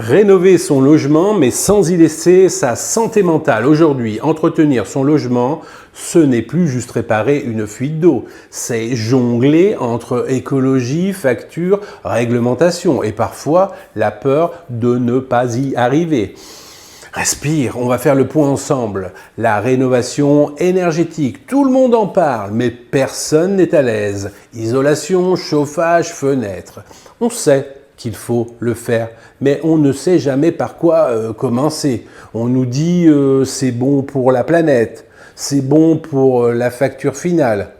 Rénover son logement, mais sans y laisser sa santé mentale. Aujourd'hui, entretenir son logement, ce n'est plus juste réparer une fuite d'eau. C'est jongler entre écologie, facture, réglementation et parfois la peur de ne pas y arriver. Respire, on va faire le point ensemble. La rénovation énergétique, tout le monde en parle, mais personne n'est à l'aise. Isolation, chauffage, fenêtre. On sait qu'il faut le faire, mais on ne sait jamais par quoi commencer. On nous dit c'est bon pour la planète, c'est bon pour la facture finale.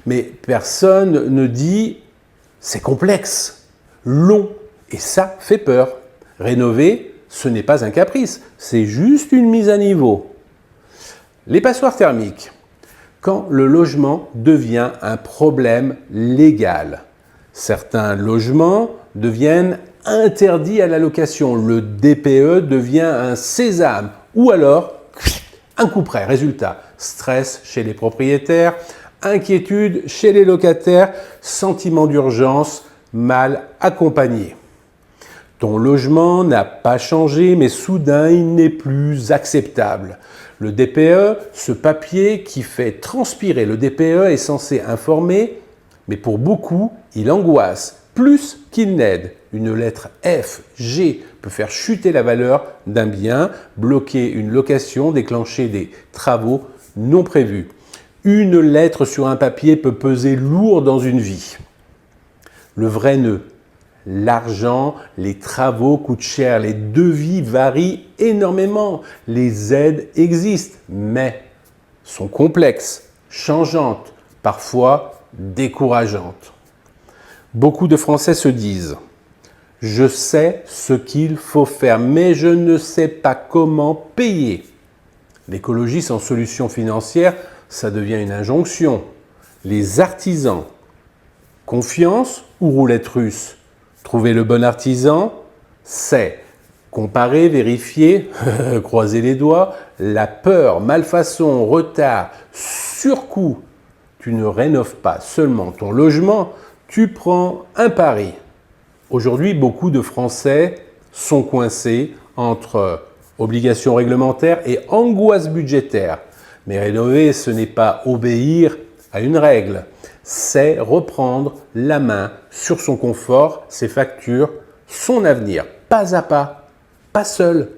Mais personne ne dit c'est complexe, long, et ça fait peur. Rénover, ce n'est pas un caprice, c'est juste une mise à niveau. Les passoires thermiques. Quand le logement devient un problème légal. Certains logements deviennent interdits à la location. Le DPE devient un sésame ou alors un coup près. Résultat, stress chez les propriétaires, inquiétude chez les locataires, sentiment d'urgence mal accompagné. Ton logement n'a pas changé, mais soudain, il n'est plus acceptable. Le DPE, ce papier qui fait transpirer, le DPE est censé informer, mais pour beaucoup, il angoisse plus qu'il n'aide. Une lettre F, G peut faire chuter la valeur d'un bien, bloquer une location, déclencher des travaux non prévus. Une lettre sur un papier peut peser lourd dans une vie. Le vrai nœud. L'argent, les travaux coûtent cher, les devis varient énormément, les aides existent, mais sont complexes, changeantes, parfois décourageantes. Beaucoup de Français se disent « Je sais ce qu'il faut faire, mais je ne sais pas comment payer ». L'écologie sans solution financière, ça devient une injonction. Les artisans, confiance ou roulette russe? Trouver le bon artisan, c'est comparer, vérifier, croiser les doigts, la peur, malfaçon, retard, surcoût. Tu ne rénoves pas seulement ton logement, tu prends un pari. Aujourd'hui, beaucoup de Français sont coincés entre obligations réglementaires et angoisse budgétaire. Mais rénover, ce n'est pas obéir à une règle, c'est reprendre la main sur son confort, ses factures, son avenir, pas à pas, pas seul.